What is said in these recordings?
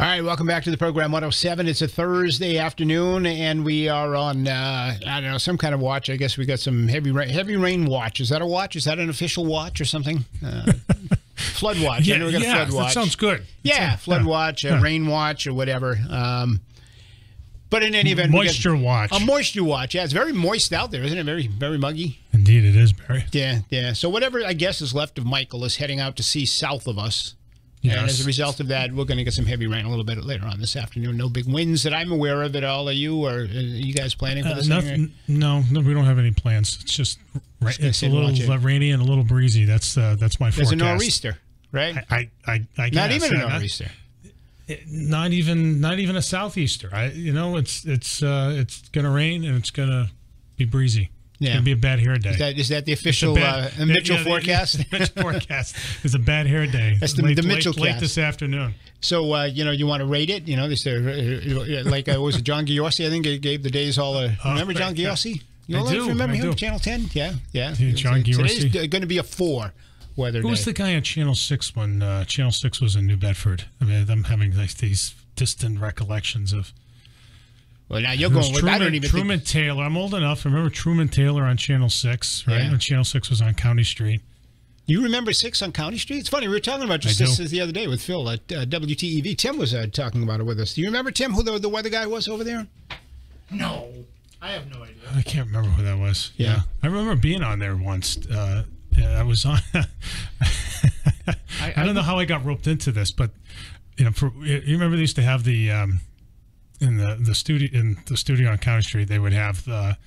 All right, welcome back to the program 107. It's a Thursday afternoon, and we are on, I don't know, some kind of watch. I guess we got some heavy rain watch. Is that a watch? Is that an official watch or something? Flood watch. Yeah, I know we got a flood watch. That sounds good. Yeah, flood watch, rain watch, or whatever. But in any event, moisture watch. A moisture watch. Yeah, it's very moist out there, isn't it? Very, very muggy. Indeed, it is, Barry. Yeah. So whatever, I guess, is left of Michael is heading out to sea south of us. Yes. And as a result of that, we're going to get some heavy rain a little bit later on this afternoon. No big winds that I'm aware of at all. Are you guys planning for this? No, we don't have any plans. It's just it's a little rainy and a little breezy. That's my forecast. There's a nor'easter, right? I guess. Not even a nor'easter. Not even a southeaster. It's going to rain and it's going to be breezy. It's going to be a bad hair day. Is that the official Mitchell forecast? The Mitchell forecast is a bad hair day. That's the Mitchell late this afternoon. So, you want to rate it? Like was it John Giorgi? I think he gave the days all. Remember John Giorgi? I do. Remember him? Channel 10? Yeah. John Giorgi. Today's going to be a 4 weather day. Who was the guy on Channel 6 when Channel 6 was in New Bedford? I mean, I'm having these distant recollections of... Well, now you're going with Truman Taylor. I'm old enough. I remember Truman Taylor on Channel 6, right? Yeah. When Channel 6 was on County Street. You remember 6 on County Street? It's funny. We were talking about this the other day with Phil at WTEV. Tim was talking about it with us. Do you remember, Tim, who the weather guy was over there? No. I have no idea. I can't remember who that was. Yeah. I remember being on there once. I was on... I don't know how I got roped into this, but you remember they used to have the... In the studio on County Street, they would have the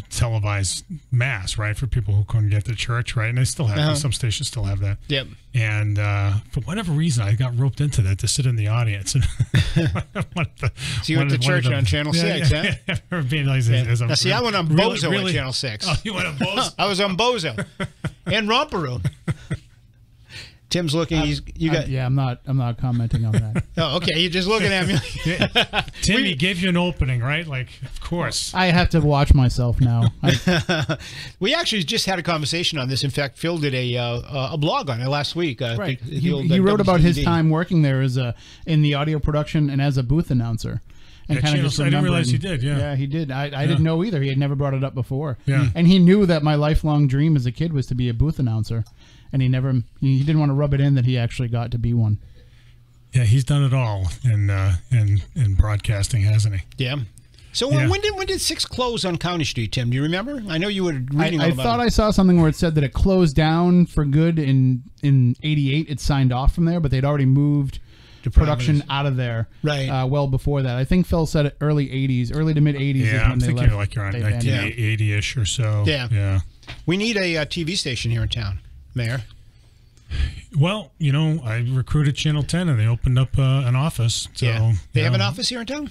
televised mass, right, for people who couldn't get to church, right? And they still have some stations still have that. Yep. And for whatever reason, I got roped into that to sit in the audience. So you went to church on Channel 6, huh? I remember being like, I went on Bozo on Channel 6. Oh, you went on Bozo? I was on Bozo and Romper Room. Tim's looking. I'm not commenting on that. Oh, okay. You're just looking at me. Tim, he gave you an opening, right? Like, of course. I have to watch myself now. We actually just had a conversation on this. In fact, Phil did a blog on it last week. Right. He wrote about his time working there in the audio production and as a booth announcer. And kind of just I didn't realize he did. Yeah, he did. I didn't know either. He had never brought it up before. Yeah. And he knew that my lifelong dream as a kid was to be a booth announcer. And he didn't want to rub it in that he actually got to be one. Yeah, he's done it all in broadcasting, hasn't he? Yeah. So when did 6 close on County Street, Tim? Do you remember? I know you were reading all about it. I thought I saw something where it said that it closed down for good in '88. It signed off from there, but they'd already moved production out of there well before that. I think Phil said it early to mid 80s. Yeah, I'm thinking like you're on 1980-ish or so. Yeah. We need a TV station here in town, Mayor. Well, I recruited Channel 10 and they opened up an office. So, They have an office here in town?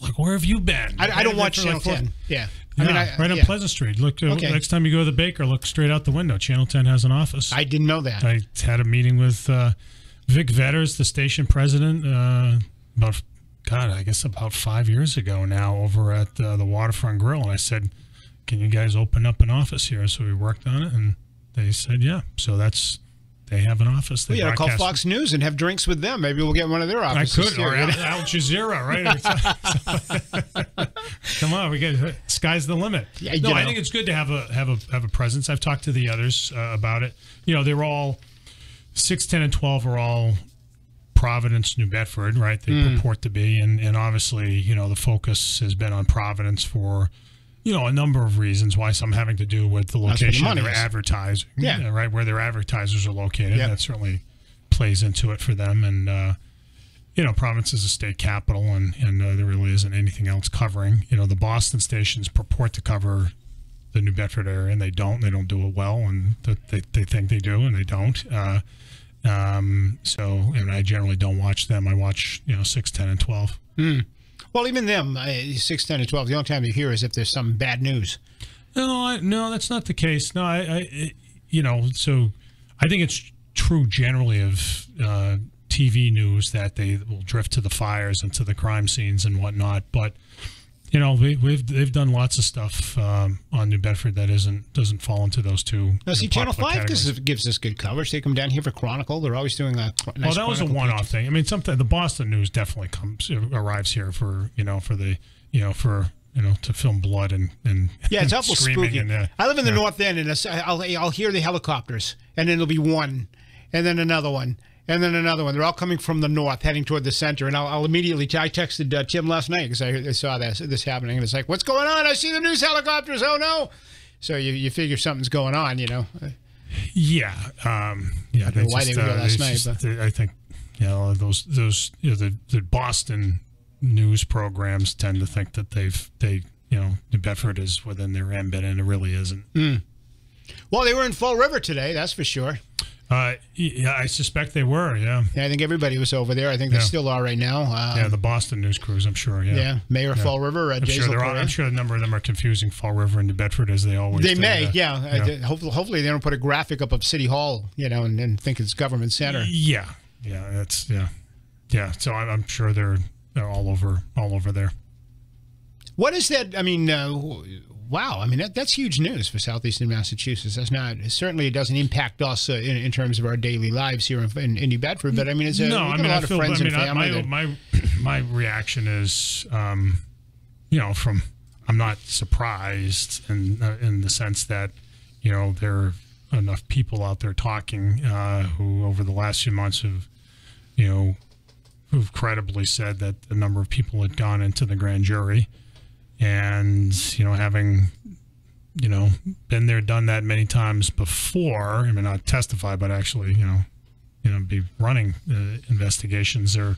Like, where have you been? I don't watch Channel 10. Yeah. Right on Pleasant Street. Look, next time you go to the Baker, look straight out the window. Channel 10 has an office. I didn't know that. I had a meeting with Vic Vetters, the station president, about 5 years ago now over at the Waterfront Grill. And I said, can you guys open up an office here? So we worked on it, and they said, yeah. So they have an office. They gotta call Fox News and have drinks with them. Maybe we'll get one of their offices. I could, or Al Jazeera, right? Come on, sky's the limit. Yeah, I think it's good to have a presence. I've talked to the others about it. They're all 6, 10, and 12 are all Providence, New Bedford, right? They purport to be, and obviously, the focus has been on Providence for a number of reasons. Why some having to do with the location of their advertising, right, where their advertisers are located. That certainly plays into it for them. And Providence is a state capital, and there really isn't anything else covering. The Boston stations purport to cover the New Bedford area, and they don't. They don't do it well, and they think they do, and they don't. So, I generally don't watch them. I watch 6, 10, and 12. Well, even them, 6, 10, and 12, the only time you hear is if there's some bad news. No, that's not the case. No, so I think it's true generally of TV news that they will drift to the fires and to the crime scenes and whatnot. But they've done lots of stuff on New Bedford that doesn't fall into those two. Now, see, Channel 5 gives us good coverage. They come down here for Chronicle. They're always doing a nice that was a one-off thing. I mean, sometimes the Boston News definitely arrives here for to film blood and yeah, it's awful spooky. I live in the North End, and I'll hear the helicopters, and then there'll be one, and then another one. And then another one. They're all coming from the north, heading toward the center. And I'll immediately. I texted Tim last night because I saw this happening, and it's like, "What's going on? I see the news helicopters. Oh no!" So you figure something's going on, Yeah, I don't know why they were here last night, but I think those the Boston news programs tend to think that New Bedford is within their ambit, and it really isn't. Well, they were in Fall River today, that's for sure. Yeah, I suspect they were. Yeah, I think everybody was over there. I think they still are right now. The Boston news crews, I'm sure. Mayor Fall River. Jasiel, I'm sure a number of them are confusing Fall River and New Bedford as they always. They may, Hopefully, they don't put a graphic up of City Hall, and think it's government center. Yeah. So I'm sure they're all over there. What is that? I mean, wow. I mean, that's huge news for southeastern Massachusetts. It certainly doesn't impact us in terms of our daily lives here in New Bedford. But I mean, it's a lot of friends and family. My reaction is, I'm not surprised in the sense that, there are enough people out there talking who over the last few months have, who've credibly said that the number of people had gone into the grand jury. And, having, been there, done that many times before, I mean, not testify, but actually, be running investigations. There are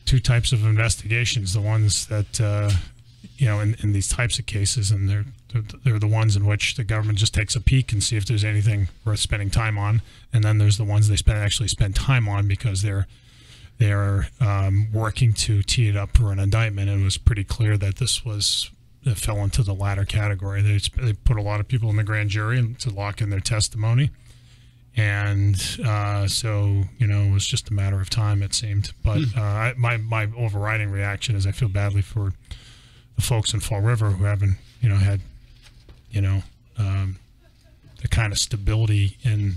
two types of investigations. The ones that, in these types of cases, and they're the ones in which the government just takes a peek and see if there's anything worth spending time on. And then there's the ones they actually spend time on because they're working to tee it up for an indictment. It was pretty clear that it fell into the latter category. They put a lot of people in the grand jury to lock in their testimony, and so it was just a matter of time, it seemed. But my overriding reaction is I feel badly for the folks in Fall River who haven't had the kind of stability in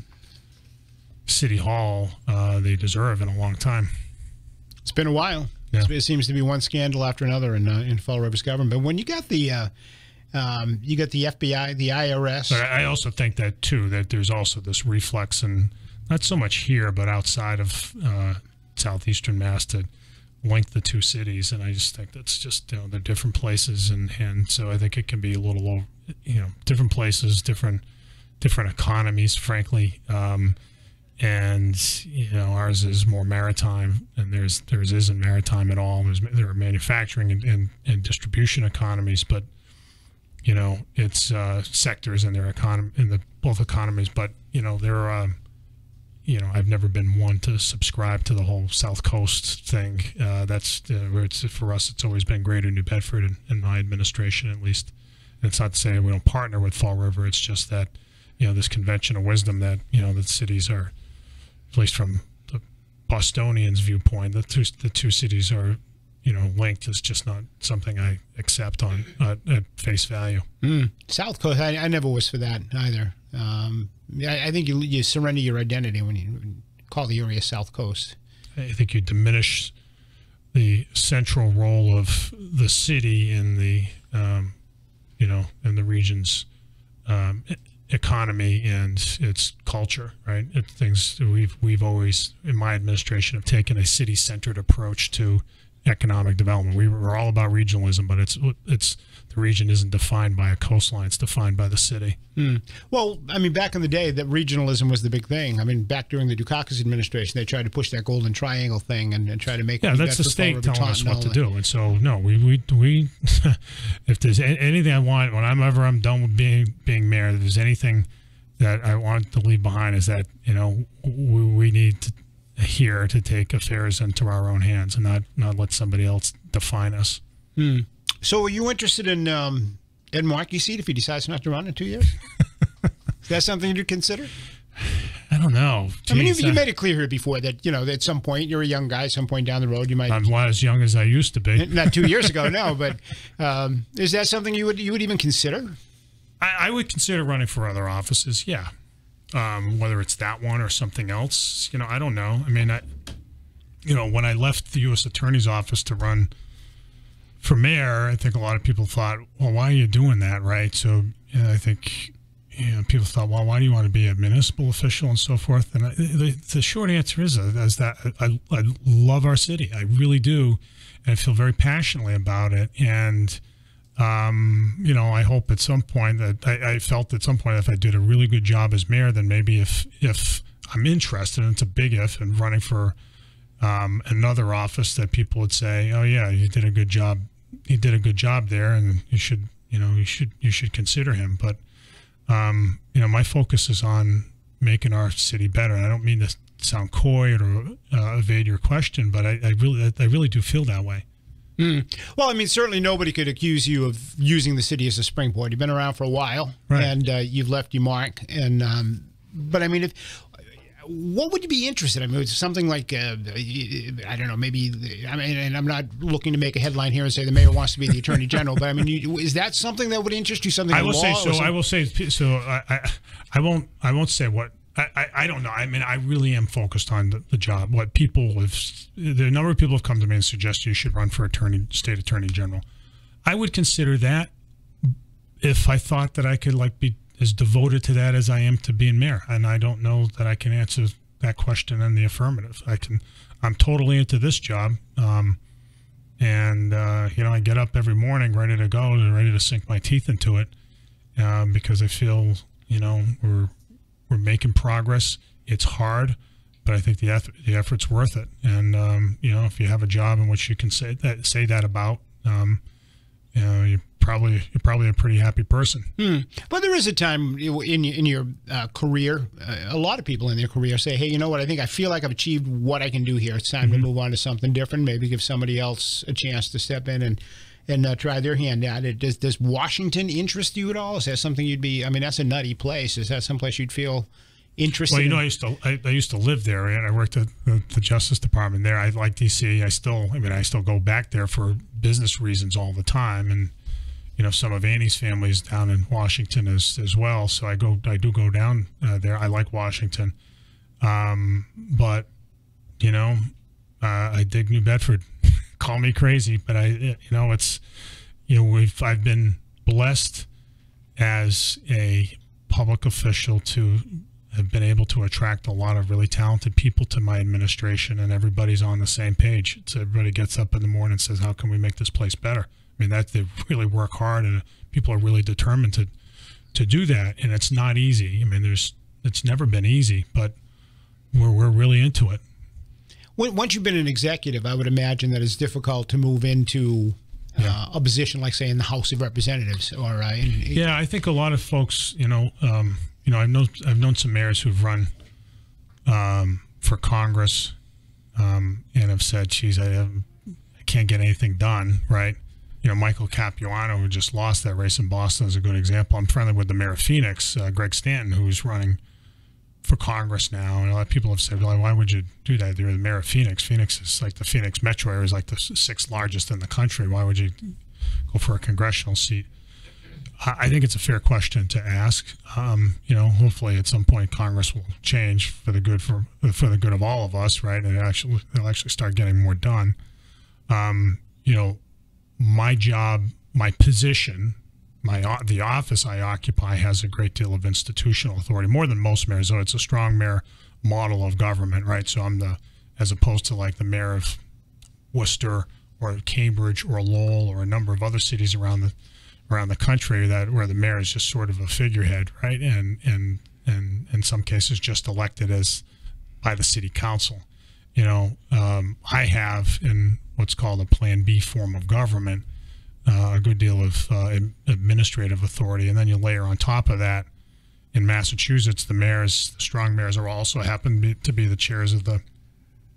City Hall they deserve in a long time. It's been a while. Yeah. It seems to be one scandal after another in Fall River's government. But when you got the FBI, the IRS. But I also think that too, that there's also this reflex, and not so much here, but outside of southeastern Mass, to link the two cities. And I just think that's just they're different places, and so I think it can be a little different places, different economies, frankly. And ours is more maritime, and theirs isn't maritime at all. There are manufacturing and distribution economies, but it's sectors in their economy, in both economies. But there are I've never been one to subscribe to the whole South Coast thing. That's where for us. It's always been Greater New Bedford in my administration, at least. And it's not to say we don't partner with Fall River. It's just that this conventional wisdom that the cities are, at least from the Bostonians' viewpoint, the two cities are, linked is just not something I accept at face value. South Coast, I never was for that either. I think you surrender your identity when you call the area South Coast. I think you diminish the central role of the city in the, in the region's economy and its culture, right? Things we've always, in my administration, have taken a city-centered approach to economic development. We're all about regionalism, but it's the region isn't defined by a coastline; it's defined by the city. Well, I mean, back in the day, that regionalism was the big thing. I mean, back during the Dukakis administration, they tried to push that Golden Triangle thing and try to make that's the state telling us what to do. And so, no, we if there's anything I want whenever I'm done with being mayor, if there's anything that I want to leave behind, is that we need to here to take affairs into our own hands and not let somebody else define us. So are you interested in Ed Markey's seat if he decides not to run in 2 years? Is that something you'd consider? I don't know. Jeez, I mean, you made it clear here before that, at some point, you're a young guy, some point down the road, you might... I'm not as young as I used to be. Not 2 years ago, no, but is that something you would even consider? I would consider running for other offices, yeah. Whether it's that one or something else, I don't know. I mean, when I left the U.S. Attorney's Office to run for mayor, I think a lot of people thought, well, why are you doing that, right? So I think people thought, well, why do you want to be a municipal official and so forth? And the short answer is that I love our city. I really do. And I feel very passionately about it. And, I hope at some point that I felt at some point if I did a really good job as mayor, then maybe if I'm interested, and it's a big if, in running for another office, that people would say, oh yeah, you did a good job. He did a good job there, and you should consider him. But my focus is on making our city better. And I don't mean to sound coy or evade your question, but I really do feel that way. Well, I mean, certainly nobody could accuse you of using the city as a springboard. You've been around for a while, right, and you've left your mark. And but I mean, what would you be interested in? I mean, something like I don't know, maybe. I mean, and I'm not looking to make a headline here and say the mayor wants to be the attorney general, but I mean, is that something that would interest you? Something I will say so. I will say so. I won't say what. I don't know. I mean, I really am focused on the job. What people have, the number of people have come to me and suggested you should run for state attorney general. I would consider that if I thought that I could be as devoted to that as I am to being mayor. And I don't know that I can answer that question in the affirmative. I'm totally into this job. I get up every morning ready to go and ready to sink my teeth into it because I feel, we're making progress. It's hard, but I think the effort's worth it. And if you have a job in which you can say that about, you're probably a pretty happy person. But there is a time in your career. A lot of people in their career say, "Hey, you know what? I feel like I've achieved what I can do here. It's time to move on to something different. Maybe give somebody else a chance to step in and try their hand at it." Does Washington interest you at all? Is that something you'd be? I mean, that's a nutty place. Is that someplace you'd feel interested? Well, I used to live there, and I worked at the Justice Department there. I like D.C. I still go back there for business reasons all the time, and some of Annie's family is down in Washington as well. So I do go down there. I like Washington, but I dig New Bedford. Call me crazy, but I've been blessed as a public official to have been able to attract a lot of really talented people to my administration, and everybody's on the same page. So everybody gets up in the morning and says, how can we make this place better? I mean, they really work hard, and people are really determined to do that. And it's not easy. I mean, it's never been easy, but we're really into it. Once you've been an executive, I would imagine that it's difficult to move into a position like, say, in the House of Representatives, or yeah, I think a lot of folks, I've known some mayors who've run for Congress and have said, "Geez, I can't get anything done." Right? Michael Capuano, who just lost that race in Boston, is a good example. I'm friendly with the mayor of Phoenix, Greg Stanton, who's running for Congress now, and a lot of people have said, well, why would you do that? You're the mayor of Phoenix. Phoenix is like the Phoenix metro area is like the 6th largest in the country. Why would you go for a congressional seat? I think it's a fair question to ask. Hopefully at some point Congress will change for the good of all of us, right? And they'll actually start getting more done. My job, my position, the office I occupy has a great deal of institutional authority, more than most mayors. So it's a strong mayor model of government, right? So as opposed to like the mayor of Worcester or Cambridge or Lowell or a number of other cities around the country where the mayor is just sort of a figurehead, right? And in some cases just elected by the city council. I have in what's called a Plan B form of government a good deal of administrative authority, and then you layer on top of that, in Massachusetts, the strong mayors also happen to be the chairs of the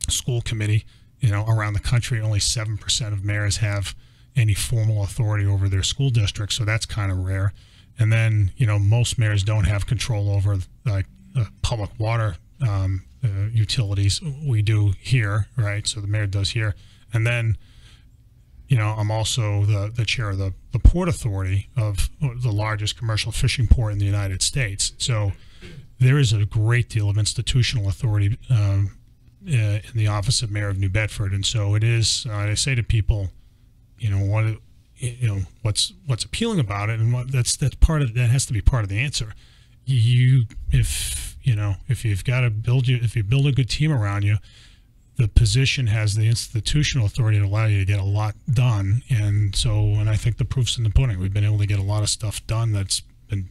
school committee. Around the country, only 7% of mayors have any formal authority over their school districts, so that's kind of rare. And then most mayors don't have control over public water utilities. We do here, right? So the mayor does here. And then, I'm also the chair of the Port Authority of the largest commercial fishing port in the United States. So there is a great deal of institutional authority in the office of Mayor of New Bedford. And so it is, I say to people, what's appealing about it, and that's part of that has to be part of the answer. If you build a good team around you, the position has the institutional authority to allow you to get a lot done. And I think the proof's in the pudding. We've been able to get a lot of stuff done that's been,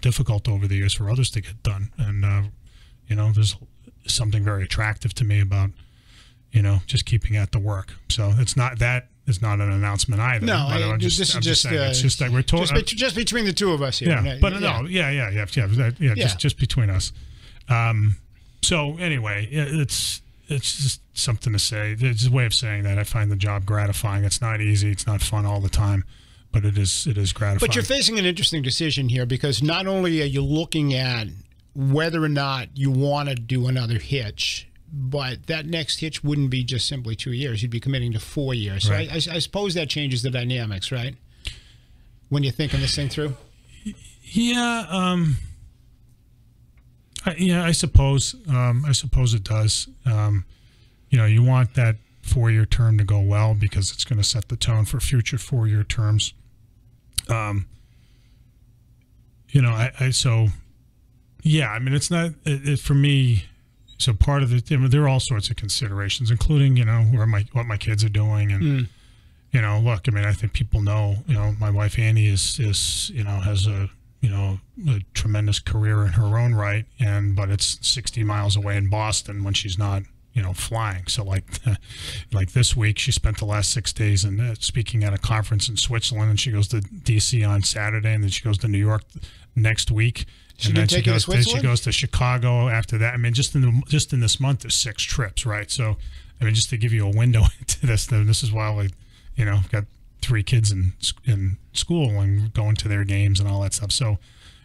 difficult over the years for others to get done. And, there's something very attractive to me about, just keeping at the work. So it's not that. It's not an announcement either. No, this is just like we're talking just between the two of us here. Yeah, but just between us. So anyway, it's just something to say. It's a way of saying that I find the job gratifying. It's not easy. It's not fun all the time, but it is gratifying. But you're facing an interesting decision here, because not only are you looking at whether or not you want to do another hitch, but that next hitch wouldn't be just simply 2 years. You'd be committing to 4 years. Right. So I suppose that changes the dynamics, right? When you're thinking this thing through? Yeah. I suppose it does. You want that 4-year term to go well, because it's going to set the tone for future 4-year terms. It's not for me. So part of there are all sorts of considerations, including, what my kids are doing. And, look, I think people know, my wife Annie has a tremendous career in her own right. But it's 60 miles away in Boston when she's not, flying. So like this week, she spent the last 6 days speaking at a conference in Switzerland, and she goes to DC on Saturday, and then she goes to New York next week. And then she goes to Chicago after that. Just in this month, there's 6 trips, right? So, just to give you a window into this is why I've got 3 kids in school and going to their games and all that stuff. So,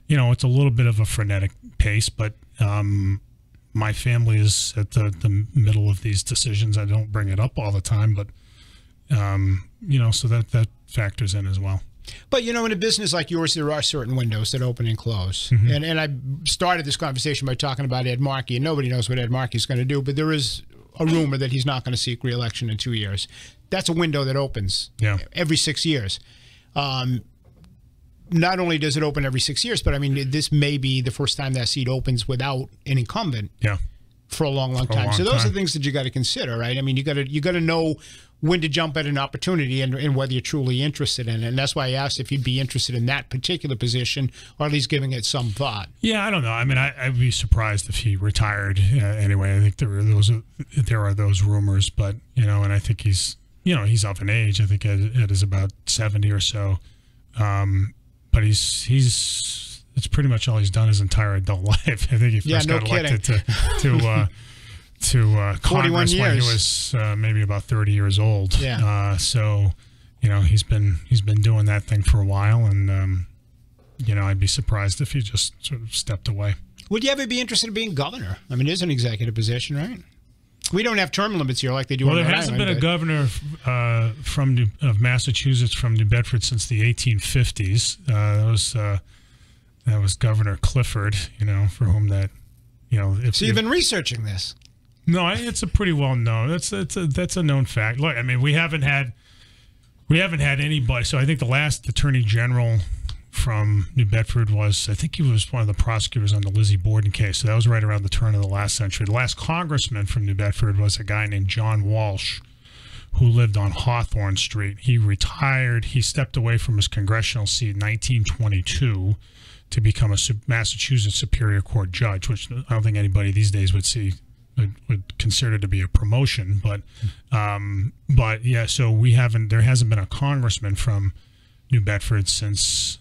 it's a little bit of a frenetic pace, but my family is at the middle of these decisions. I don't bring it up all the time, but so that factors in as well. But, in a business like yours, there are certain windows that open and close. Mm-hmm. And I started this conversation by talking about Ed Markey, and nobody knows what Ed Markey is going to do, but there is a rumor that he's not going to seek re-election in 2 years. That's a window that opens every 6 years. Not only does it open every 6 years, but, this may be the first time that seat opens without an incumbent for a long time. So those are things that you got to consider, right? You got to know when to jump at an opportunity and whether you're truly interested in it. And that's why I asked if you'd be interested in that particular position, or at least giving it some thought. Yeah, I don't know. I'd be surprised if he retired anyway. I think there are those rumors, but, and I think he's of an age. I think Ed is about 70 or so. But it's pretty much all he's done his entire adult life. I think he first got elected to Congress when he was maybe about 30 years old. Yeah. So, he's been doing that thing for a while, and I'd be surprised if he just sort of stepped away. Would you ever be interested in being governor? It is an executive position, right? We don't have term limits here like they do on Rhode Island. Well, there hasn't been a governor of Massachusetts from New Bedford since the 1850s. That was Governor Clifford, for whom that, So you've been researching this? No, it's a pretty well known. That's a known fact. Look, we haven't had anybody. So I think the last Attorney General from New Bedford I think he was one of the prosecutors on the Lizzie Borden case. So that was right around the turn of the last century. The last congressman from New Bedford was a guy named John Walsh, who lived on Hawthorne Street. He retired. He stepped away from his congressional seat in 1922 to become a Massachusetts Superior Court judge, which I don't think anybody these days would consider to be a promotion. But yeah, so there hasn't been a congressman from New Bedford since,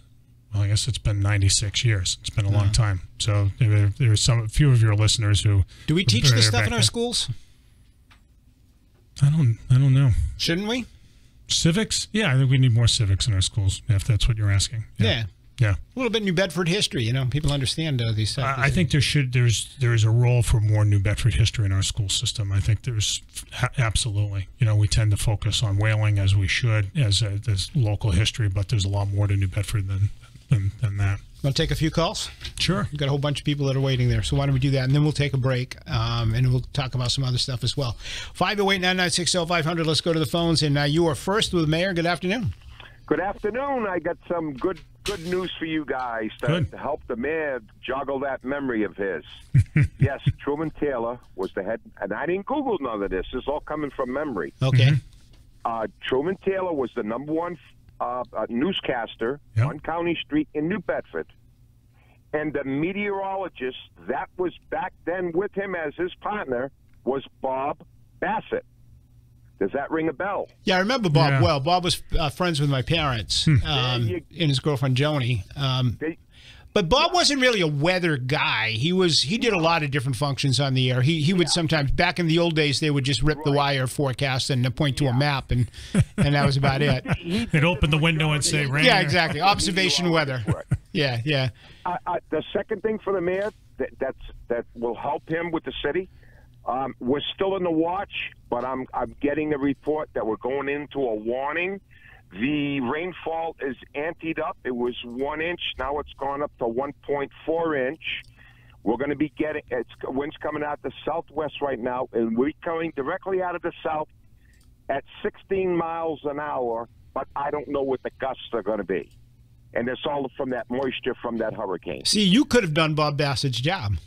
well, I guess it's been 96 years. It's been a long time. So there's a few of your listeners who... Do we teach this stuff in our schools? I don't know. Shouldn't we? Civics? Yeah, I think we need more civics in our schools, if that's what you're asking. Yeah. Yeah, a little bit New Bedford history. You know, people understand these things. I think there's a role for more New Bedford history in our school system. I think there's absolutely. You know, we tend to focus on Whaling as we should as local history, but there's a lot more to New Bedford than that. Want to take a few calls? Sure. We've got a whole bunch of people that are waiting there, so why don't we do that, and then we'll take a break, and we'll talk about some other stuff as well. 508-996-0500. Let's go to the phones, and you are first with Mayor. Good afternoon. Good afternoon. I got some good news for you guys to help the mayor joggle that memory of his. Yes, Truman Taylor was the head, and I didn't Google none of this. This is all coming from memory. Okay. Truman Taylor was the #1 newscaster on County Street in New Bedford. And the meteorologist that was back then with him as his partner was Bob Bassett. Does that ring a bell? Yeah, I remember Bob well. Bob was friends with my parents and his girlfriend Joni. But Bob wasn't really a weather guy. He did a lot of different functions on the air. He would sometimes, back in the old days, they would just rip the wire forecast and point to a map, and that was about it. They'd open the window and say rain. Yeah, exactly. Observation weather. Yeah, yeah. The second thing for the mayor that will help him with the city, we're still in the watch, but I'm getting a report that we're going into a warning. The rainfall is anteed up. It was 1 inch. Now it's gone up to 1.4 inch. We're going to be getting winds coming out the southwest right now, and we're coming directly out of the south at 16 miles an hour, but I don't know what the gusts are going to be. And it's all from that moisture from that hurricane. See, you could have done Bob Bassett's job.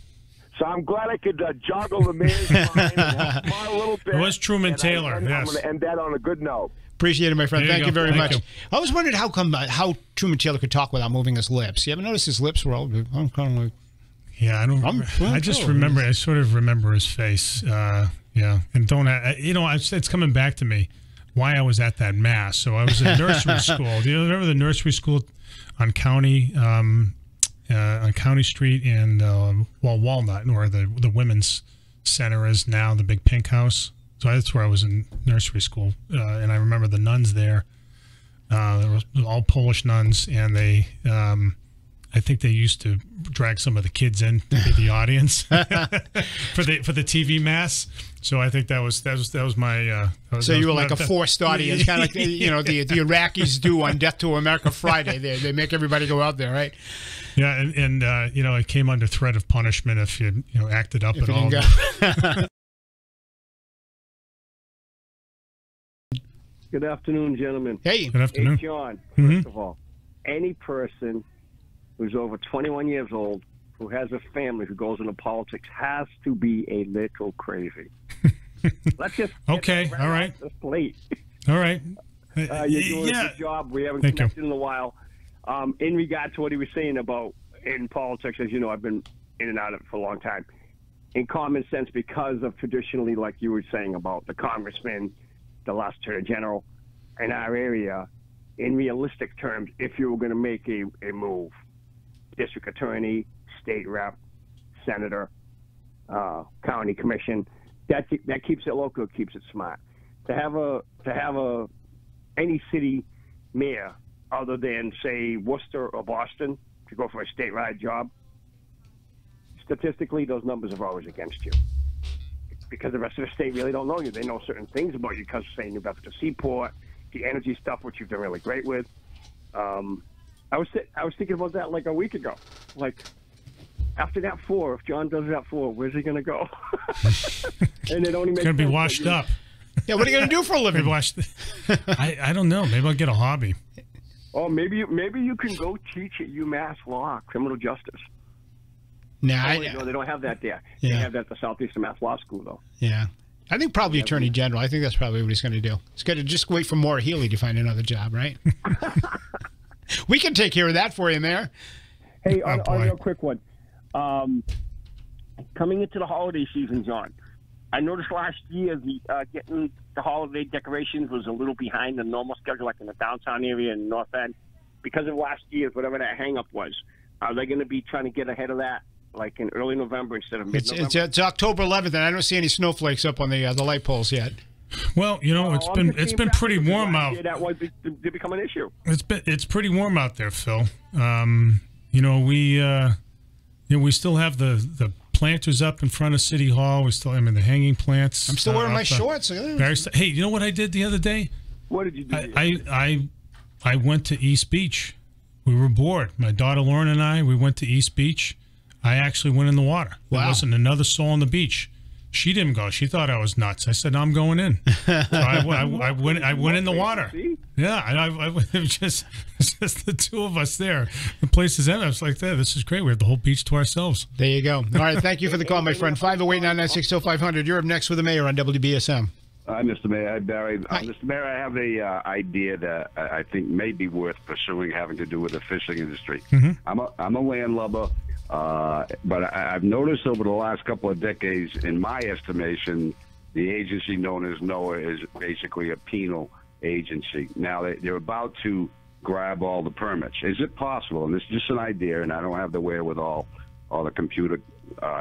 So I'm glad I could joggle the mayor's mind and smile a little bit. It was Truman Taylor, I'm going to end that on a good note. Appreciate it, my friend. Thank you very much. You. I was wondering how Truman Taylor could talk without moving his lips. You ever noticed his lips were all? I'm kind of like. Yeah, I don't. I just remember. I sort of remember his face. Yeah, and don't. It's coming back to me why I was at that mass. So I was in nursery school. Do you remember the nursery school on County Street and Walnut, where the women's center is now, the big pink house? So that's where I was in nursery school, and I remember the nuns there. There was all Polish nuns, and they, I think they used to drag some of the kids in to be the audience for the TV mass. So I think that was my. So you were like a forced audience, kind of like the Iraqis do on Death to America Friday. They make everybody go out there, right? Yeah, and it came under threat of punishment if you acted up at all. Good afternoon, gentlemen. Hey. Good afternoon. Hey, John, first of all, any person who's over 21 years old who has a family who goes into politics has to be a little crazy. Let's just okay. All right. Plate. All right. You're doing a good job. We haven't connected in a while. In regard to what he was saying about in politics, as you know, I've been in and out of it for a long time. In common sense, because of traditionally, like you were saying about the congressman, the last attorney general in our area, in realistic terms, if you were going to make a move, district attorney, state rep, senator, county commission, that keeps it local, keeps it smart. To have any city mayor other than say Worcester or Boston to go for a statewide job, statistically those numbers are always against you. Because the rest of the state really don't know you. They know certain things about you because, say, New Bedford Seaport, the energy stuff, which you've done really great with. I was thinking about that like a week ago. Like, after that 4, if John does that 4, where's he going to go? And it only makes sense. Going to be washed up. Yeah, what are you going to do for a living? I don't know. Maybe I'll get a hobby. Oh, maybe you can go teach at UMass Law, criminal justice. No, they don't have that there. Yeah. They have that at the Southeastern Mass Law School, though. Yeah. I think probably Attorney General. I think that's probably what he's going to do. He's going to just wait for Maura Healey to find another job, right? We can take care of that for you, Mayor. Hey, on a real quick one. Coming into the holiday season, John, I noticed last year getting the holiday decorations was a little behind the normal schedule, like in the downtown area and North End. Because of last year's, whatever that hang-up was, are they going to be trying to get ahead of that? Like in early November instead of mid-November? It's October 11th, and I don't see any snowflakes up on the light poles yet. Well, it's been pretty warm out. That was to become an issue. It's pretty warm out there, Phil. We still have the planters up in front of City Hall. The hanging plants. I'm still wearing my shorts. Hey, you know what I did the other day? What did you do? I went to East Beach. We were bored. My daughter Lauren and we went to East Beach. I actually went in the water. Wow. There wasn't another soul on the beach. She didn't go. She thought I was nuts. I said, no, I'm going in. So I went in the water. Yeah, it's just the two of us there. The place is empty. I was like, this is great. We have the whole beach to ourselves. There you go. All right, thank you for the call, my friend. 508-996-0500. You're up next with the mayor on WBSM. Hi, Mr. Mayor. Hi, Barry. Hi. Mr. Mayor, I have a idea that I think may be worth pursuing, having to do with the fishing industry. Mm-hmm. I'm a landlubber, but I've noticed over the last couple of decades, in my estimation, the agency known as NOAA is basically a penal agency. Now, they're about to grab all the permits. Is it possible, and this is just an idea, and I don't have the wherewithal or the computer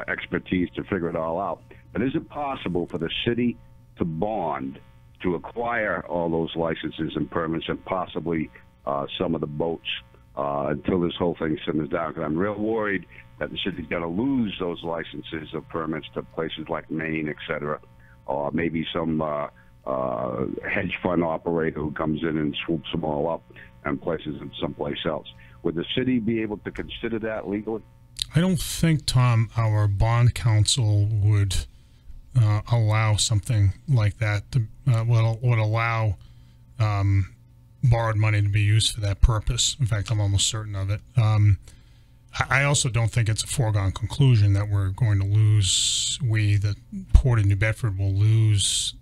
expertise to figure it all out, but is it possible for the city to bond to acquire all those licenses and permits and possibly some of the boats until this whole thing simmers down? Because I'm real worried that the city's going to lose those licenses or permits to places like Maine, et cetera, or maybe some hedge fund operator who comes in and swoops them all up and places them someplace else. Would the city be able to consider that legally? I don't think, Tom, our bond counsel would allow something like that. Would allow borrowed money to be used for that purpose. In fact, I'm almost certain of it. I also don't think it's a foregone conclusion that we're going to lose. The Port of New Bedford will lose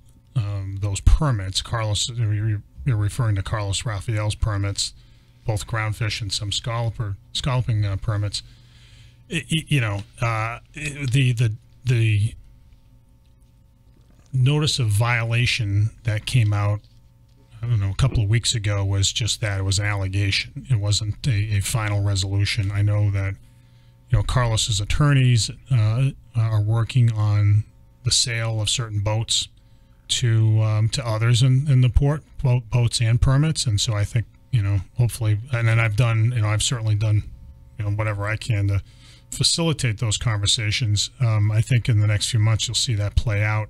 those permits. Carlos, you're referring to Carlos Raphael's permits, both groundfish and some scalloping permits. The notice of violation that came out, I don't know, a couple of weeks ago was just that. It was an allegation. It wasn't a final resolution. I know that, Carlos's attorneys are working on the sale of certain boats to others in the port, boats and permits. And so I think, hopefully, and then I've certainly done, whatever I can to facilitate those conversations. I think in the next few months you'll see that play out.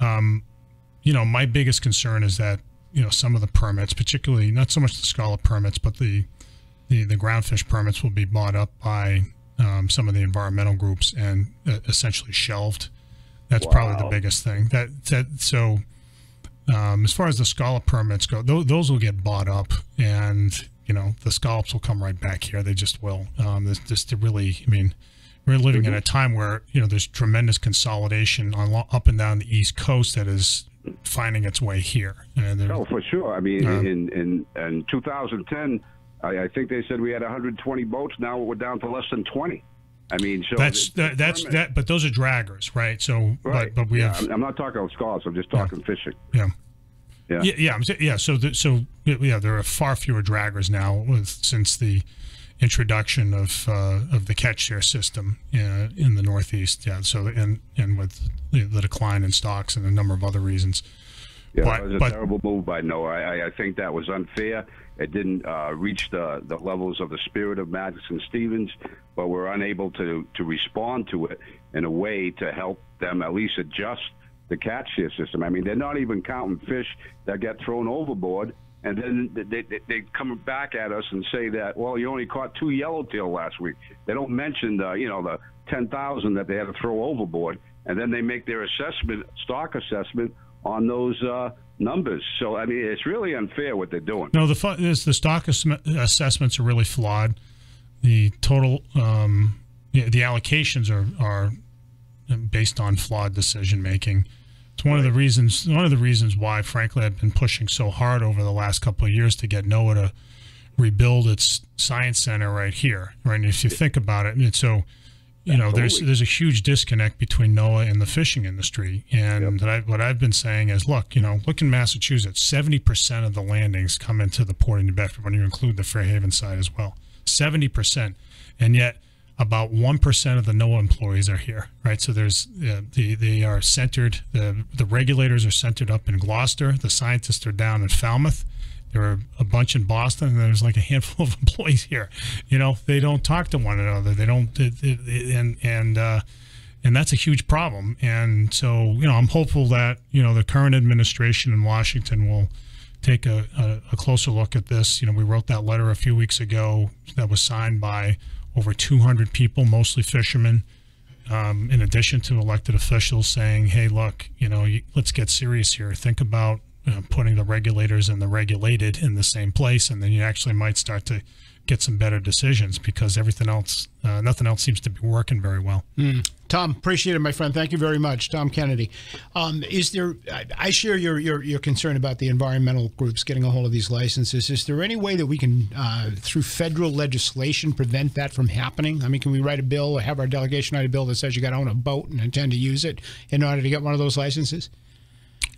My biggest concern is that, some of the permits, particularly not so much the scallop permits, but the groundfish permits will be bought up by some of the environmental groups and essentially shelved. That's probably the biggest thing. So as far as the scallop permits go, those will get bought up, and the scallops will come right back here. They just will. We're living in a time where there's tremendous consolidation up and down the East Coast that is finding its way here. For sure. In 2010, I think they said we had 120 boats. Now we're down to less than 20. But those are draggers, right? So, right. But we have. I'm not talking about scallops. I'm just talking fishing. Yeah. So there are far fewer draggers now since the introduction of the catch share system in the Northeast. Yeah. So and with the decline in stocks and a number of other reasons. Yeah, it was a terrible move by NOAA. I think that was unfair. It didn't reach the levels of the spirit of Madison Stevens, but we're unable to respond to it in a way to help them at least adjust the catch share system. They're not even counting fish that get thrown overboard, and then they come back at us and say that, well, you only caught 2 yellowtail last week. They don't mention the 10,000 that they had to throw overboard, and then they make their stock assessment on those numbers. So it's really unfair what they're doing. No, the stock assessments are really flawed. The total the allocations are based on flawed decision making. It's one of the reasons why, frankly, I've been pushing so hard over the last couple of years to get NOAA to rebuild its science center right here. Right, and if you think about it, so there's a huge disconnect between NOAA and the fishing industry. And what I've been saying is, look in Massachusetts, 70% of the landings come into the Port of New Bedford when you include the Fairhaven side as well. 70%, and yet about 1% of the NOAA employees are here, right? So there's they are centered. The regulators are centered up in Gloucester. The scientists are down in Falmouth. There are a bunch in Boston, and there's like a handful of employees here. They don't talk to one another. They don't, and that's a huge problem. And so, I'm hopeful that the current administration in Washington will take a closer look at this. We wrote that letter a few weeks ago that was signed by over 200 people, mostly fishermen, in addition to elected officials, saying, hey, look, let's get serious here. Think about putting the regulators and the regulated in the same place, and then you actually might start to get some better decisions, because nothing else seems to be working very well. Tom, appreciate it, my friend. Thank you very much. Tom Kennedy. I share your concern about the environmental groups getting a hold of these licenses. Is there any way that we can, through federal legislation, prevent that from happening? I mean, can we write a bill or have our delegation write a bill that says you got to own a boat and intend to use it in order to get one of those licenses?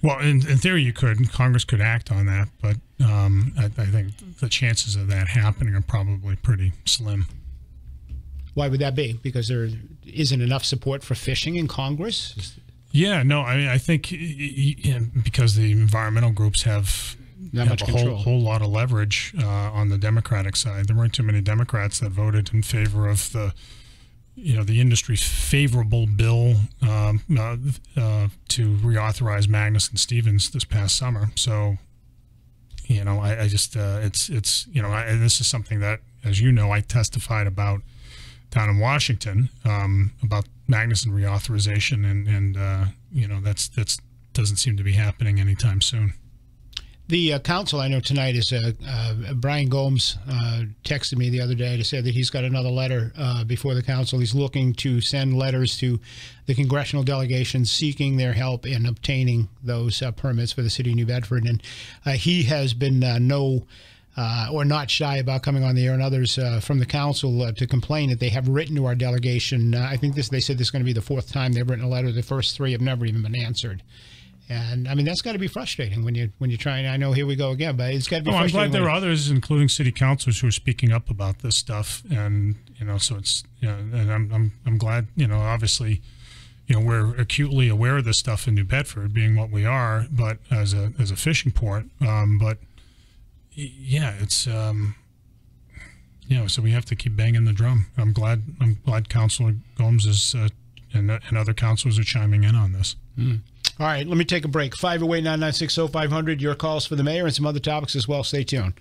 Well, in theory, you could, and Congress could act on that, but I think the chances of that happening are probably pretty slim. Why would that be? Because there isn't enough support for fishing in Congress? Yeah, no, I think because the environmental groups have a whole lot of leverage on the Democratic side. There weren't too many Democrats that voted in favor of the industry's favorable bill to reauthorize Magnuson-Stevens this past summer. So, I just it's and this is something that, as I testified about down in Washington about Magnuson reauthorization, and that's doesn't seem to be happening anytime soon. The council, I know tonight, is Brian Gomes texted me the other day to say that he's got another letter before the council. He's looking to send letters to the congressional delegations seeking their help in obtaining those permits for the city of New Bedford. And he has been or not shy about coming on the air, and others from the council to complain that they have written to our delegation. I think they said this is going to be the fourth time they've written a letter. The first three have never even been answered. And I mean, that's got to be frustrating when you're trying. I know, here we go again, but it's got to be frustrating. I'm glad there are others, including city councilors, who are speaking up about this stuff, and so it's and I'm glad. Obviously, we're acutely aware of this stuff in New Bedford, being what we are, but as a fishing port. But yeah, it's so we have to keep banging the drum. I'm glad Councilor Gomes is and other councilors are chiming in on this. All right, let me take a break. 508-9960-500, your calls for the mayor and some other topics as well. Stay tuned.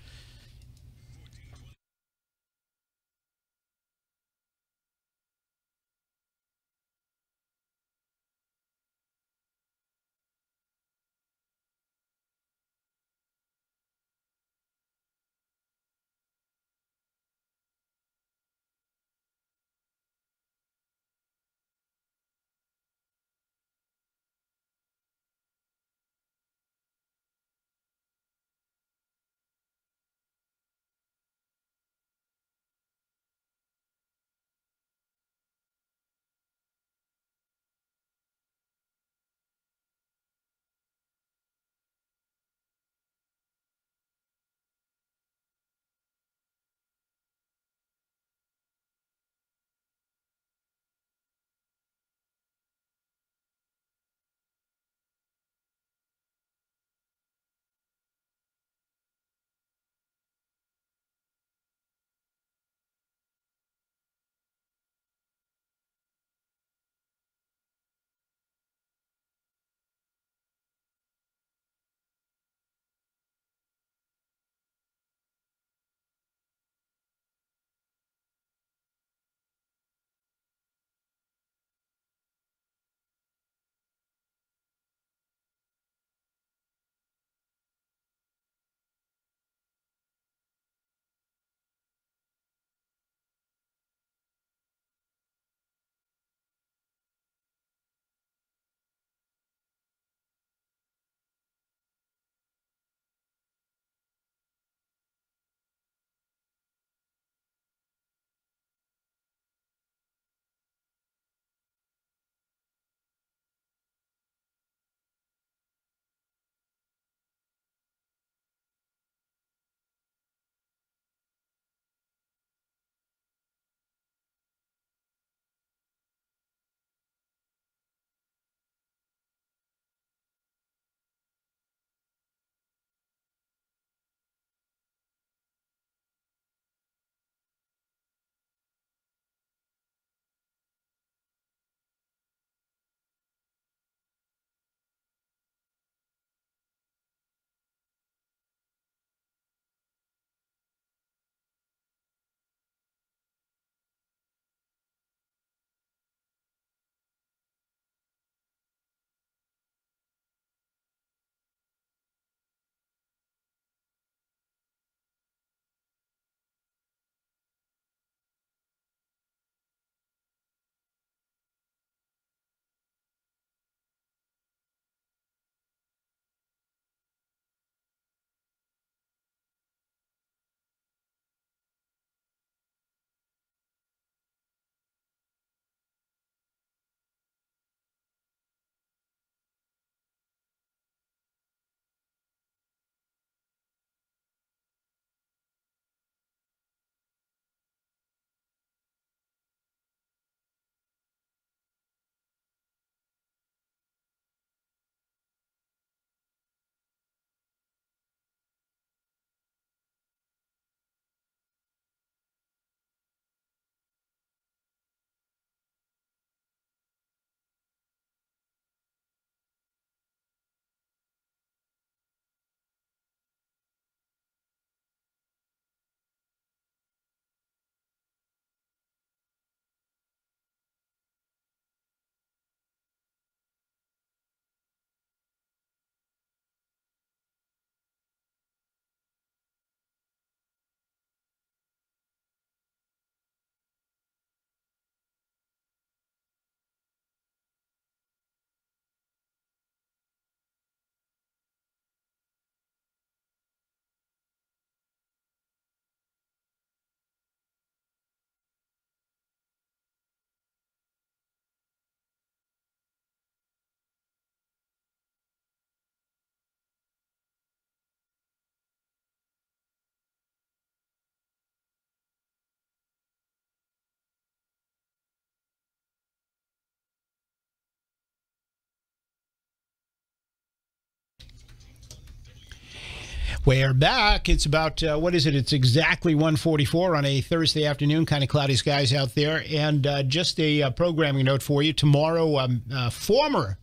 We're back. It's about, what is it? It's exactly 1:44 on a Thursday afternoon, kind of cloudy skies out there. And just a programming note for you. Tomorrow, former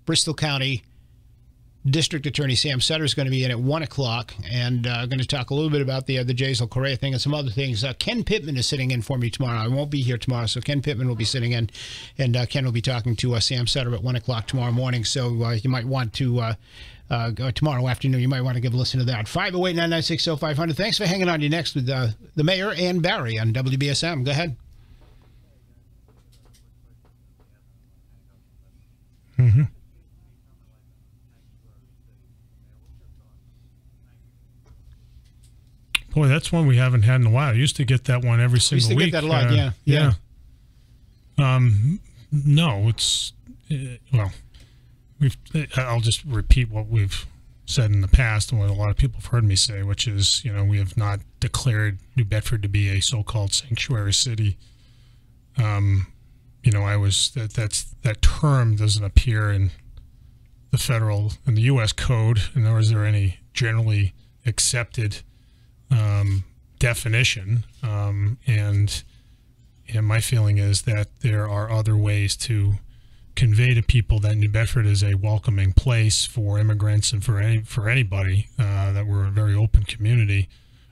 Bristol County District Attorney Sam Sutter is going to be in at 1 o'clock, and going to talk a little bit about the Jasiel Correia thing and some other things. Ken Pittman is sitting in for me tomorrow. I won't be here tomorrow, so Ken Pittman will be sitting in, and Ken will be talking to Sam Sutter at 1 o'clock tomorrow morning. So you might want to tomorrow afternoon. You might want to give a listen to that. 508-996-0500. Thanks for hanging on. You next with the mayor and Barry on WBSM. Go ahead. Mm-hmm. Boy, that's one we haven't had in a while. I used to get that one every single week. Used to get that a lot, yeah. No, it's well, I'll just repeat what we've said in the past and what a lot of people have heard me say, which is, we have not declared New Bedford to be a so-called sanctuary city. That term doesn't appear in the U.S. code, nor is there any generally accepted definition, and my feeling is that there are other ways to convey to people that New Bedford is a welcoming place for immigrants and for anybody, that we're a very open community,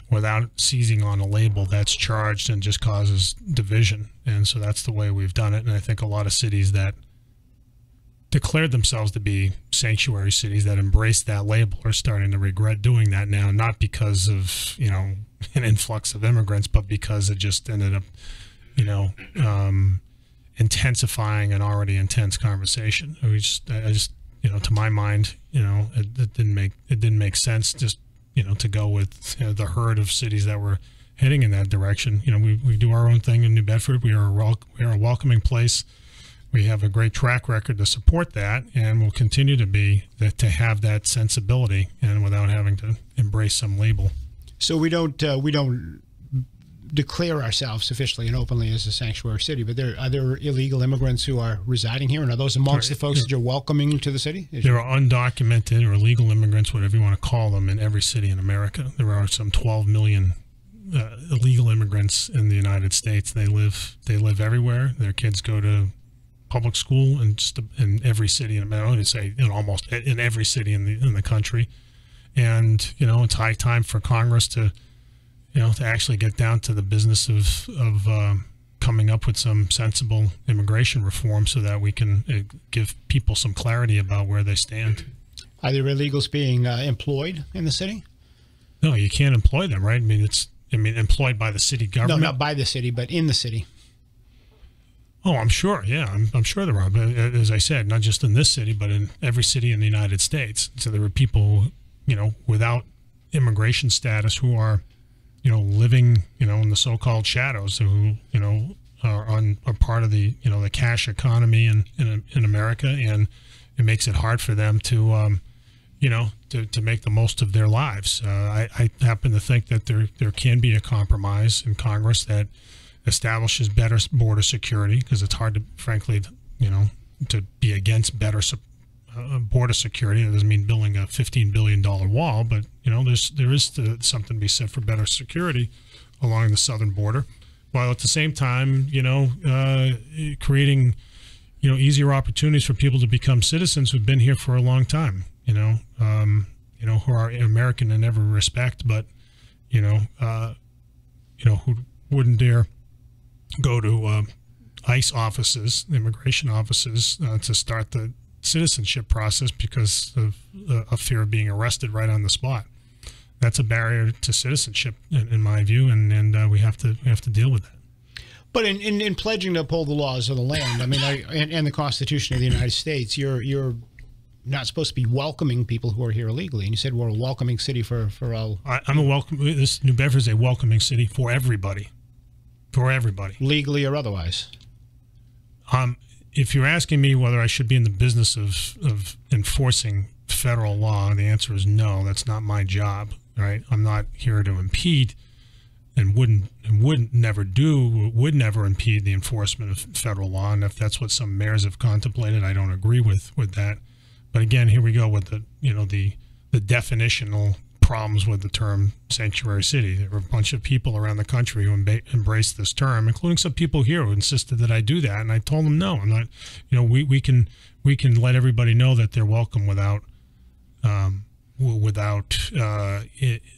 without seizing on a label that's charged and just causes division. And so that's the way we've done it. And I think a lot of cities that declared themselves to be sanctuary cities that embraced that label are starting to regret doing that now, not because of an influx of immigrants, but because it just ended up intensifying an already intense conversation. I just to my mind, it didn't make sense just to go with the herd of cities that were heading in that direction. We do our own thing in New Bedford. We are a welcoming place. We have a great track record to support that, and will continue to have that sensibility, and without having to embrace some label. So we don't declare ourselves officially and openly as a sanctuary city, but are there illegal immigrants who are residing here, and are those amongst the folks that you're welcoming to the city? There are undocumented or illegal immigrants, whatever you want to call them, in every city in America. There are some 12 million illegal immigrants in the United States. They live everywhere. Their kids go to public school in every city, I would say almost in every city in the country. And it's high time for Congress to actually get down to the business of coming up with some sensible immigration reform, so that we can give people some clarity about where they stand. Are there illegals being employed in the city? No, you can't employ them, right? I mean, employed by the city government. No, not by the city, but in the city. Oh, I'm sure. Yeah, I'm sure there are. But as I said, not just in this city, but in every city in the United States. So there are people, without immigration status who are, living, in the so-called shadows, who, are part of the, the cash economy in America, and it makes it hard for them to, to make the most of their lives. I happen to think that there can be a compromise in Congress that establishes better border security, because it's hard to, frankly, to be against better border security. It doesn't mean building a $15 billion wall, but there is something to be said for better security along the southern border, while at the same time, creating easier opportunities for people to become citizens who've been here for a long time. Who are American in every respect, but who wouldn't dare go to ICE offices, immigration offices, to start the citizenship process because of a fear of being arrested right on the spot. That's a barrier to citizenship, in my view, and we have to deal with that. But in pledging to uphold the laws of the land, and the Constitution of the United States, you're not supposed to be welcoming people who are here illegally. And you said we're a welcoming city for all. This New Bedford is a welcoming city for everybody. For everybody, legally or otherwise. If you're asking me whether I should be in the business of enforcing federal law, the answer is no. That's not my job, right? I'm not here to impede, and would never impede the enforcement of federal law. And if that's what some mayors have contemplated, I don't agree with that. But again, here we go with the definitional problems with the term sanctuary city. There were a bunch of people around the country who embraced this term, including some people here who insisted that I do that. And I told them, no, I'm not, we can let everybody know that they're welcome without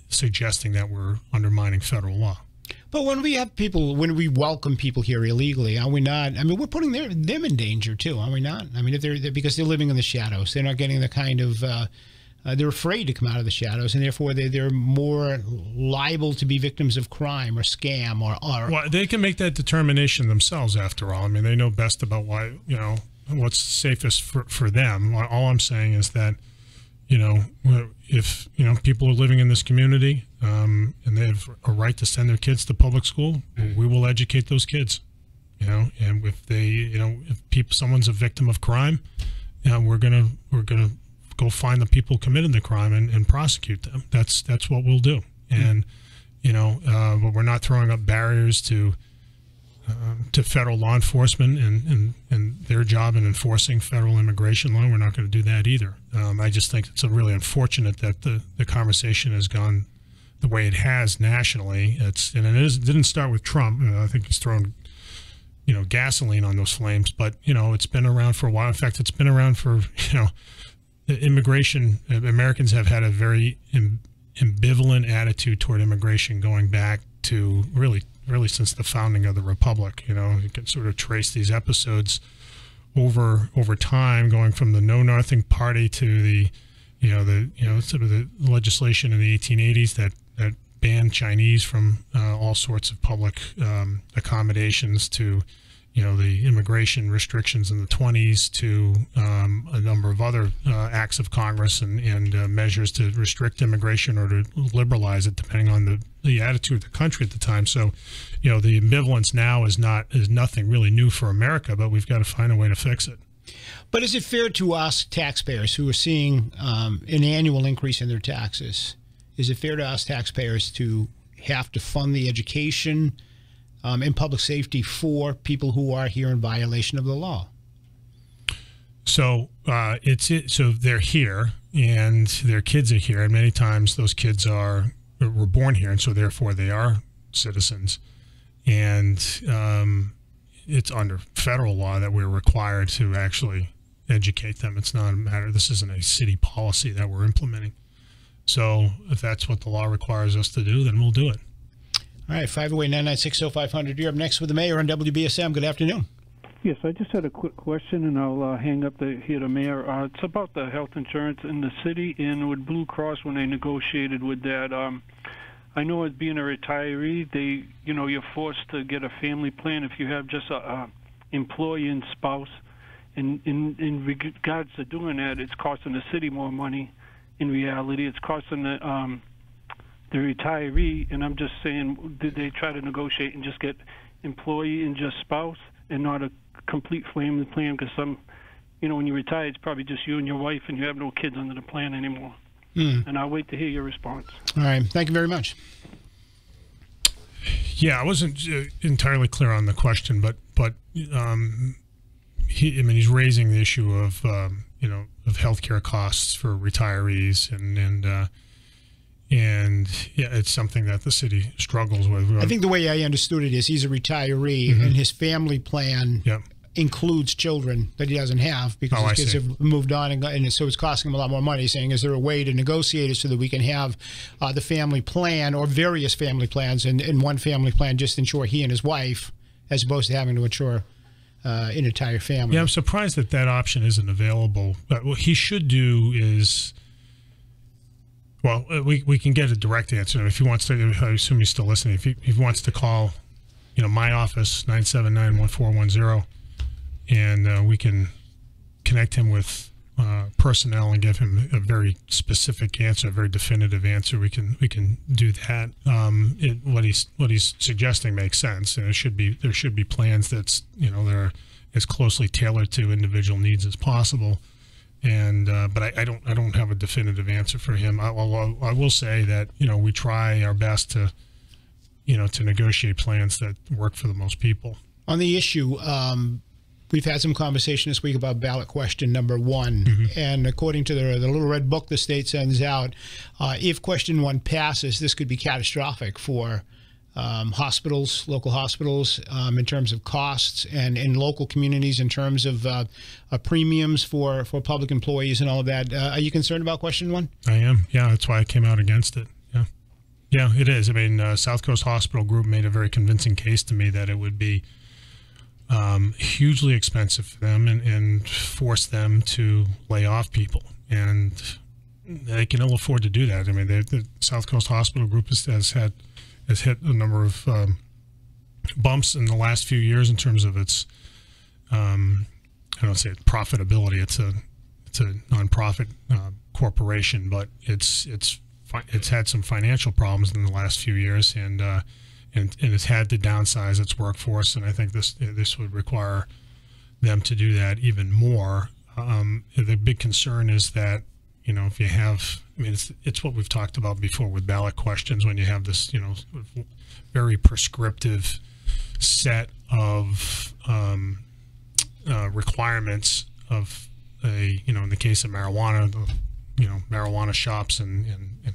suggesting that we're undermining federal law. But when we welcome people here illegally, are we not? I mean, we're putting them in danger too, are we not? I mean, if because they're living in the shadows, they're not getting the kind of, they're afraid to come out of the shadows, and therefore they're more liable to be victims of crime or scam or. Well, they can make that determination themselves. After all, I mean, they know best about what's safest for them. All I'm saying is that, if people are living in this community and they have a right to send their kids to public school, we will educate those kids. And if someone's a victim of crime, we're gonna go find the people who committed the crime and prosecute them. That's what we'll do. And but we're not throwing up barriers to federal law enforcement and their job in enforcing federal immigration law. We're not going to do that either. I just think it's really unfortunate that the conversation has gone the way it has nationally. It didn't start with Trump. I think he's thrown gasoline on those flames, but it's been around for a while. In fact, it's been around for immigration. Americans have had a very ambivalent attitude toward immigration going back to really since the founding of the republic. You can sort of trace these episodes over time, going from the Know Nothing Party to the sort of the legislation in the 1880s that banned Chinese from all sorts of public accommodations, to the immigration restrictions in the 20s, to a number of other acts of Congress and measures to restrict immigration or to liberalize it, depending on the attitude of the country at the time. So, the ambivalence now is nothing really new for America, but we've got to find a way to fix it. But is it fair to us taxpayers who are seeing an annual increase in their taxes? Is it fair to us taxpayers to have to fund the education and public safety for people who are here in violation of the law? So so they're here and their kids are here, and many times those kids were born here, and so therefore they are citizens. And it's under federal law that we're required to actually educate them. It's not a matter. This isn't a city policy that we're implementing. So if that's what the law requires us to do, then we'll do it. All right, 508-996-0500. You're up next with the mayor on WBSM. Good afternoon. Yes, I just had a quick question, and I'll hang up here to Mayor. It's about the health insurance in the city and with Blue Cross when they negotiated with that. I know as being a retiree, you're forced to get a family plan if you have just a employee and spouse. And in regards to doing that, it's costing the city more money. In reality, it's costing the retiree. And I'm just saying, did they try to negotiate and just get employee and just spouse and not a complete family plan? Because when you retire, it's probably just you and your wife, and you have no kids under the plan anymore. And I'll wait to hear your response. All right. Thank you very much. Yeah, I wasn't entirely clear on the question, but he's raising the issue of of healthcare costs for retirees, and yeah, it's something that the city struggles with. I think the way I understood it is he's a retiree, and his family plan includes children that he doesn't have because his kids have moved on, and so it's costing him a lot more money. He's saying, is there a way to negotiate it so that we can have the family plan or various family plans, and one family plan just insure he and his wife, as opposed to having to insure an entire family? Yeah, I'm surprised that option isn't available. But what he should do is, well, we can get a direct answer if he wants to. I assume he's still listening. If he wants to call, my office 979-1410. And we can connect him with personnel and give him a very specific answer, a very definitive answer. We can do that. What he's suggesting makes sense, and there should be plans that's they're as closely tailored to individual needs as possible. And but I don't have a definitive answer for him. I will say that we try our best to to negotiate plans that work for the most people. On the issue. we've had some conversation this week about ballot question number 1. And according to the little red book the state sends out, if question 1 passes, this could be catastrophic for hospitals, local hospitals, in terms of costs, and in local communities in terms of premiums for public employees and all of that. Are you concerned about question 1? I am. Yeah, that's why I came out against it. Yeah. Yeah, it is. I mean, South Coast Hospital Group made a very convincing case to me that it would be hugely expensive for them and force them to lay off people. And they can ill afford to do that. I mean, the South Coast Hospital Group has hit a number of bumps in the last few years in terms of its, I don't say profitability. It's a nonprofit corporation, but it's had some financial problems in the last few years, and it's had to downsize its workforce. And I think this would require them to do that even more. The big concern is that, you know, if you have, I mean, it's what we've talked about before with ballot questions, when you have this, you know, very prescriptive set of requirements of a, you know, in the case of marijuana, you know, marijuana shops and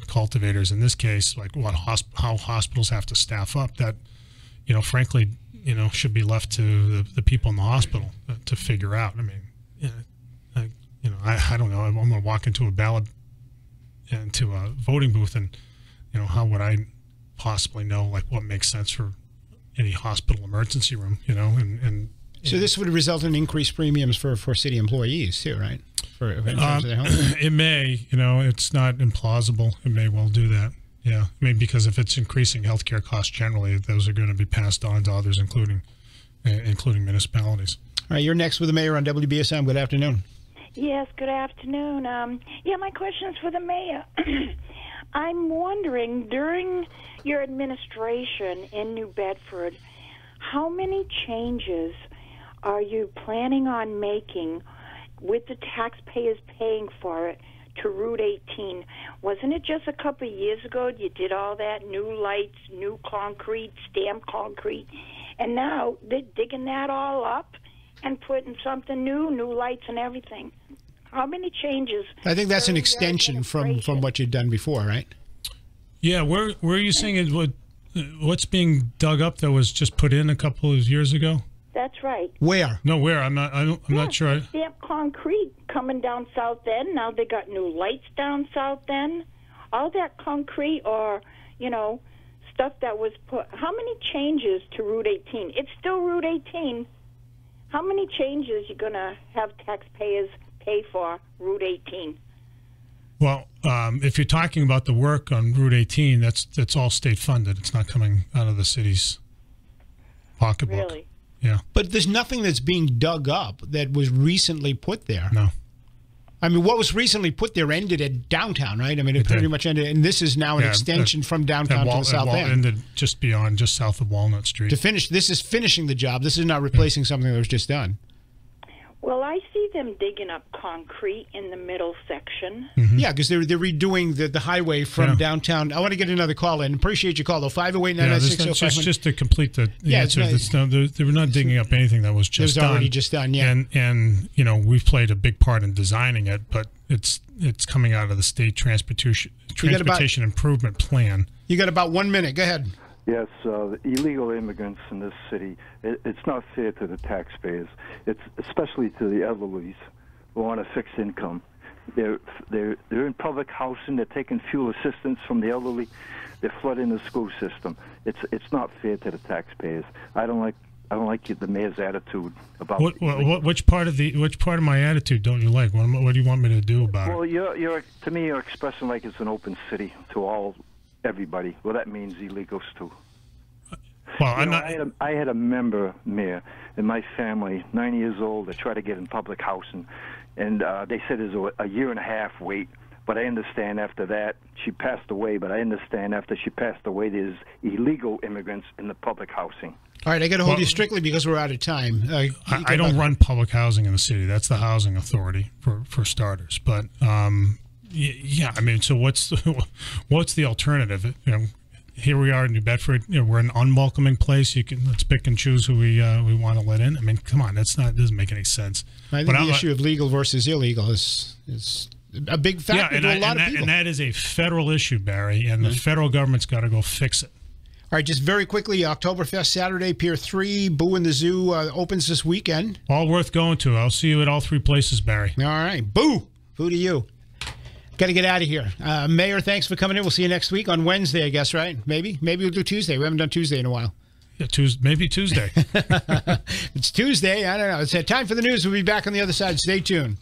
cultivators in this case, like how hospitals have to staff up, that, you know, frankly, you know, should be left to the people in the hospital to figure out. I mean, I don't know. I'm going to walk into a voting booth, and, you know, how would I possibly know, like, what makes sense for any hospital emergency room, you know? And so this would result in increased premiums for city employees too, right? In terms of their health? It may, you know, it's not implausible. It may well do that. Yeah. I mean, because if it's increasing healthcare costs generally, those are going to be passed on to others, including municipalities. All right. You're next with the mayor on WBSM. Good afternoon. Yes, good afternoon. My question is for the mayor. I'm wondering, during your administration in New Bedford, how many changes are you planning on making with the taxpayers paying for it to Route 18? Wasn't it just a couple of years ago you did all that, new lights, new concrete, stamped concrete, and now they're digging that all up and putting something new lights and everything? How many changes? I think that's an extension from what you'd done before, right? Yeah, where are you saying it? What's being dug up that was just put in a couple of years ago? That's right. Where? No, where? I'm not sure. Stamped concrete coming down South End. Now they got new lights down South End. All that concrete, or, you know, stuff that was put. How many changes to Route 18? It's still Route 18. How many changes you gonna have taxpayers pay for Route 18? Well, if you're talking about the work on Route 18, that's all state funded. It's not coming out of the city's pocketbook. Really? Yeah. But there's nothing that's being dug up that was recently put there. No. I mean, what was recently put there ended at downtown, right? I mean, it pretty much ended, and this is now an extension from downtown to the south end. Ended just south of Walnut Street. This is finishing the job. This is not replacing something that was just done. Well, I see them digging up concrete in the middle section. Mm-hmm. Yeah, because they're redoing the highway from downtown. I want to get another call in. Appreciate your call, though. 508-996-0500. Just to complete the answer, they were not digging up anything that was just done. It was already just done, yeah. And you know, we've played a big part in designing it, but it's coming out of the state transportation improvement plan. You got about 1 minute. Go ahead. Yes, the illegal immigrants in this city, it's not fair to the taxpayers. It's especially to the elderly who want a fixed income. They're in public housing. They're taking fuel assistance from the elderly. They're flooding the school system. It's not fair to the taxpayers. I don't like the mayor's attitude about which part of my attitude don't you like? What do you want me to do about it? Well, to me you're expressing like it's an open city to everybody. Well, that means illegals too. Well, I had a member, Mayor, in my family, 90 years old, that tried to get in public housing, and they said there's a year and a half wait. But I understand after that, she passed away, but I understand after she passed away, there's illegal immigrants in the public housing. All right, I got to hold you strictly because we're out of time. I don't run public housing in the city. That's the housing authority for starters. But yeah, I mean, so what's the alternative? You know, here we are in New Bedford. We're an unwelcoming place. Let's pick and choose who we want to let in. I mean, come on, doesn't make any sense. I think the issue of legal versus illegal is a big factor to a lot of people. And that is a federal issue, Barry, and the federal government's got to go fix it. All right, just very quickly, Oktoberfest Saturday, Pier 3, Boo in the Zoo opens this weekend. All worth going to. I'll see you at all 3 places, Barry. All right, Boo. Boo to you. Got to get out of here. Mayor, thanks for coming in. We'll see you next week on Wednesday, I guess, right? Maybe we'll do Tuesday. We haven't done Tuesday in a while. Yeah, maybe Tuesday. It's Tuesday. I don't know. It's time for the news. We'll be back on the other side. Stay tuned.